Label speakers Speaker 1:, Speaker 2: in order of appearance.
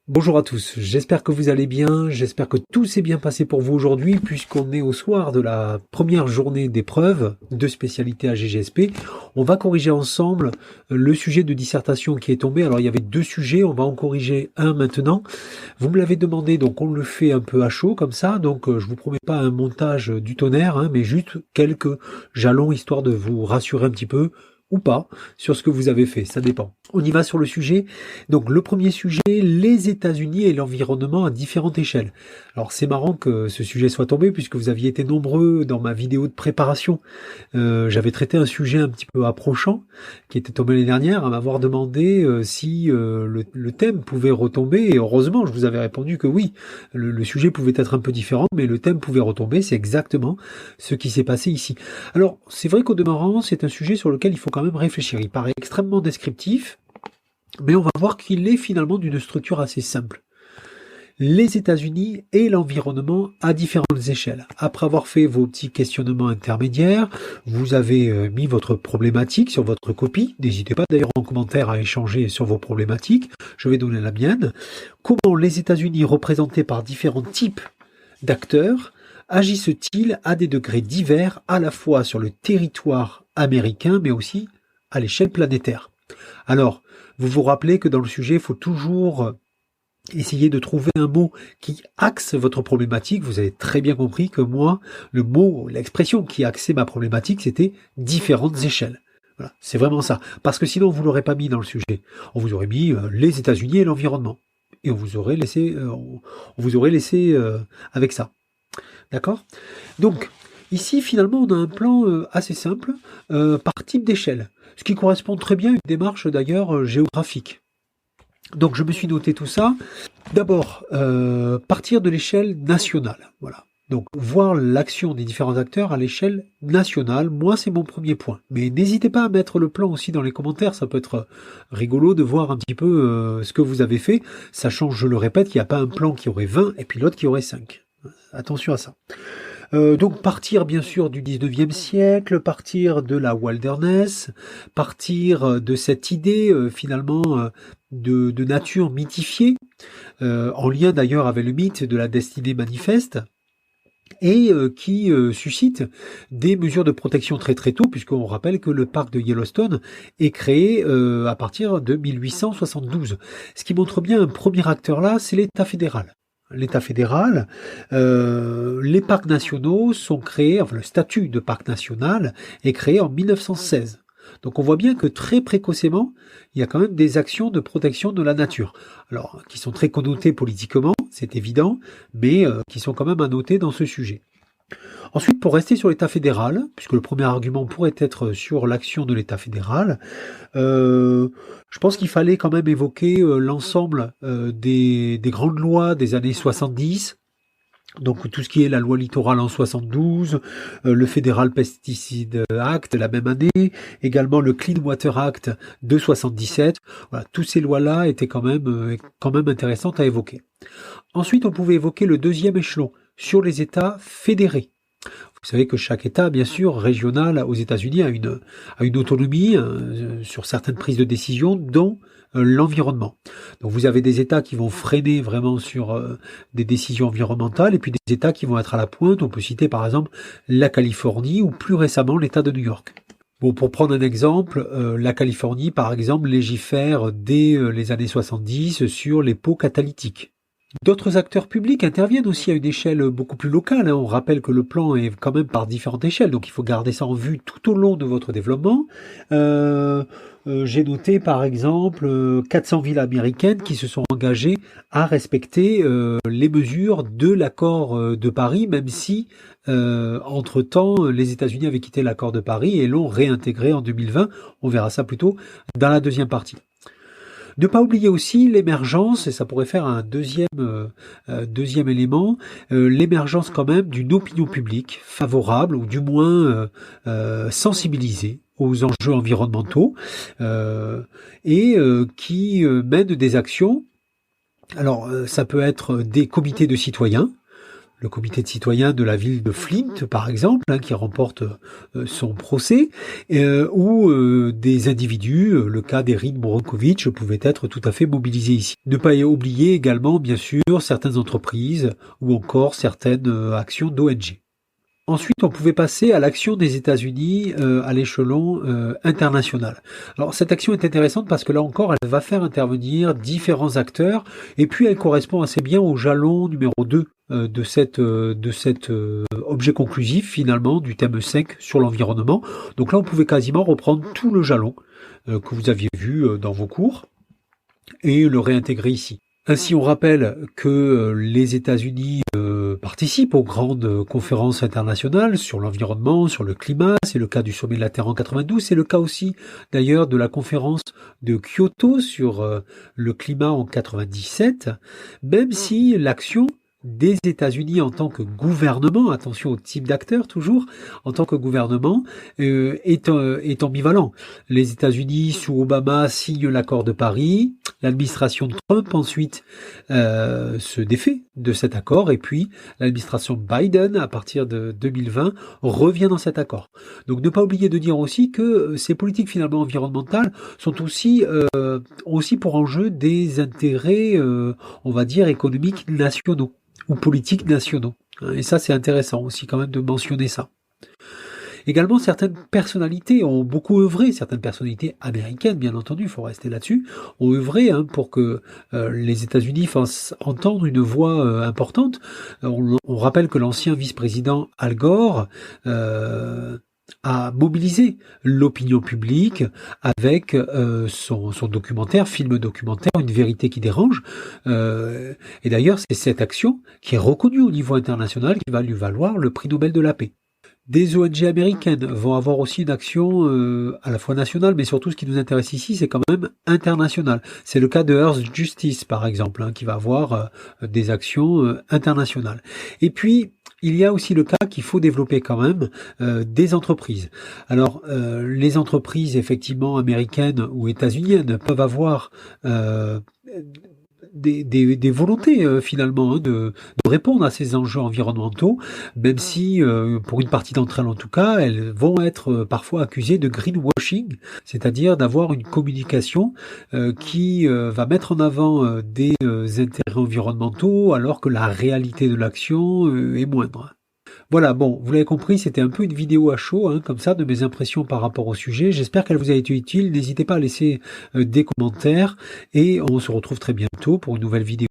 Speaker 1: Bonjour à tous, j'espère que vous allez bien, j'espère que tout s'est bien passé pour vous aujourd'hui puisqu'on est au soir de la première journée d'épreuve de spécialité à GGSP. On va corriger ensemble le sujet de dissertation qui est tombé. Alors il y avait deux sujets, on va en corriger un maintenant. Vous me l'avez demandé, donc on le fait un peu à chaud comme ça, donc je vous promets pas un montage du tonnerre, mais juste quelques jalons histoire de vous rassurer un petit peu ou pas sur ce que vous avez fait, ça dépend. On y va sur le sujet. Donc le premier sujet, les États-Unis et l'environnement à différentes échelles. Alors c'est marrant que ce sujet soit tombé puisque vous aviez été nombreux dans ma vidéo de préparation. J'avais traité un sujet un petit peu approchant qui était tombé l'année dernière à m'avoir demandé si le thème pouvait retomber et heureusement je vous avais répondu que oui, le sujet pouvait être un peu différent mais le thème pouvait retomber, c'est exactement ce qui s'est passé ici. Alors c'est vrai qu'au demeurant c'est un sujet sur lequel il faut quand même réfléchir, il paraît extrêmement descriptif mais on va voir qu'il est finalement d'une structure assez simple. Les États-Unis et l'environnement à différentes échelles. Après avoir fait vos petits questionnements intermédiaires, vous avez mis votre problématique sur votre copie. N'hésitez pas d'ailleurs en commentaire à échanger sur vos problématiques. Je vais donner la mienne. Comment les États-Unis, représentés par différents types d'acteurs, agissent-ils à des degrés divers à la fois sur le territoire américain mais aussi à l'échelle planétaire? Alors, vous vous rappelez que dans le sujet, il faut toujours essayer de trouver un mot qui axe votre problématique. Vous avez très bien compris que moi, le mot, l'expression qui axait ma problématique, c'était différentes échelles. Voilà, c'est vraiment ça. Parce que sinon, vous l'aurez pas mis dans le sujet. On vous aurait mis les États-Unis et l'environnement. Et on vous aurait laissé, avec ça. D'accord? Donc, ici, finalement, on a un plan assez simple par type d'échelle. Ce qui correspond très bien à une démarche d'ailleurs géographique. Donc je me suis noté tout ça. D'abord, partir de l'échelle nationale. Voilà. Donc voir l'action des différents acteurs à l'échelle nationale, moi c'est mon premier point. Mais n'hésitez pas à mettre le plan aussi dans les commentaires, ça peut être rigolo de voir un petit peu ce que vous avez fait, sachant, je le répète, qu'il n'y a pas un plan qui aurait 20 et puis l'autre qui aurait 5. Attention à ça. Donc partir bien sûr du 19e siècle, partir de la wilderness, partir de cette idée finalement de nature mythifiée, en lien d'ailleurs avec le mythe de la destinée manifeste, et qui suscite des mesures de protection très très tôt, puisqu'on rappelle que le parc de Yellowstone est créé à partir de 1872. Ce qui montre bien un premier acteur là, c'est l'État fédéral. L'État fédéral, les parcs nationaux sont créés, enfin le statut de parc national est créé en 1916. Donc on voit bien que très précocement, il y a quand même des actions de protection de la nature. Alors, qui sont très connotées politiquement, c'est évident, mais qui sont quand même à noter dans ce sujet. Ensuite, pour rester sur l'État fédéral, puisque le premier argument pourrait être sur l'action de l'État fédéral, je pense qu'il fallait quand même évoquer l'ensemble des grandes lois des années 70, donc tout ce qui est la loi littorale en 72, le Federal Pesticide Act la même année, également le Clean Water Act de 77. Voilà, toutes ces lois-là étaient quand même intéressantes à évoquer. Ensuite, on pouvait évoquer le deuxième échelon sur les États fédérés. Vous savez que chaque État, bien sûr, régional aux États-Unis a une autonomie sur certaines prises de décision, dont l'environnement. Donc vous avez des États qui vont freiner vraiment sur des décisions environnementales et puis des États qui vont être à la pointe. On peut citer par exemple la Californie ou plus récemment l'État de New York. Bon, pour prendre un exemple, la Californie, par exemple, légifère dès les années 70 sur les pots catalytiques. D'autres acteurs publics interviennent aussi à une échelle beaucoup plus locale. On rappelle que le plan est quand même par différentes échelles, donc il faut garder ça en vue tout au long de votre développement. J'ai noté par exemple 400 villes américaines qui se sont engagées à respecter les mesures de l'accord de Paris, même si entre-temps les États-Unis avaient quitté l'accord de Paris et l'ont réintégré en 2020. On verra ça plutôt dans la deuxième partie. Ne pas oublier aussi l'émergence, et ça pourrait faire un deuxième élément, l'émergence quand même d'une opinion publique favorable, ou du moins sensibilisée aux enjeux environnementaux, et qui mène des actions. Alors, ça peut être des comités de citoyens, le comité de citoyens de la ville de Flint, par exemple, qui remporte son procès, où des individus, le cas d'Erin Brockovich, pouvaient être tout à fait mobilisés ici. Ne pas oublier également, bien sûr, certaines entreprises ou encore certaines actions d'ONG. Ensuite, on pouvait passer à l'action des États-Unis à l'échelon international. Alors, cette action est intéressante parce que là encore, elle va faire intervenir différents acteurs et puis elle correspond assez bien au jalon numéro 2 de cet objet conclusif finalement du thème 5 sur l'environnement. Donc là, on pouvait quasiment reprendre tout le jalon que vous aviez vu dans vos cours et le réintégrer ici. Ainsi, on rappelle que les États-Unis participent aux grandes conférences internationales sur l'environnement, sur le climat. C'est le cas du sommet de la Terre en 92. C'est le cas aussi, d'ailleurs, de la conférence de Kyoto sur le climat en 97. Même si l'action des États-Unis en tant que gouvernement, attention au type d'acteur toujours, en tant que gouvernement, est ambivalent. Les États-Unis, sous Obama, signent l'accord de Paris. L'administration Trump ensuite se défait de cet accord et puis l'administration Biden, à partir de 2020, revient dans cet accord. Donc ne pas oublier de dire aussi que ces politiques finalement environnementales sont aussi pour enjeu des intérêts, on va dire, économiques nationaux ou politiques nationaux. Et ça, c'est intéressant aussi quand même de mentionner ça. Également, certaines personnalités ont beaucoup œuvré, certaines personnalités américaines, bien entendu, il faut rester là-dessus, ont œuvré pour que les États-Unis fassent entendre une voix importante. On rappelle que l'ancien vice-président Al Gore a mobilisé l'opinion publique avec son documentaire, film documentaire, Une vérité qui dérange. Et d'ailleurs, c'est cette action qui est reconnue au niveau international qui va lui valoir le prix Nobel de la paix. Des ONG américaines vont avoir aussi une action à la fois nationale, mais surtout ce qui nous intéresse ici, c'est quand même international. C'est le cas de Earth Justice, par exemple, qui va avoir des actions internationales. Et puis, il y a aussi le cas qu'il faut développer quand même des entreprises. Alors, les entreprises, effectivement, américaines ou états-uniennes peuvent avoir des volontés finalement de répondre à ces enjeux environnementaux, même si pour une partie d'entre elles en tout cas, elles vont être parfois accusées de greenwashing, c'est-à-dire d'avoir une communication qui va mettre en avant des intérêts environnementaux alors que la réalité de l'action est moindre. Voilà, bon, vous l'avez compris, c'était un peu une vidéo à chaud, comme ça, de mes impressions par rapport au sujet. J'espère qu'elle vous a été utile. N'hésitez pas à laisser des commentaires et on se retrouve très bientôt pour une nouvelle vidéo.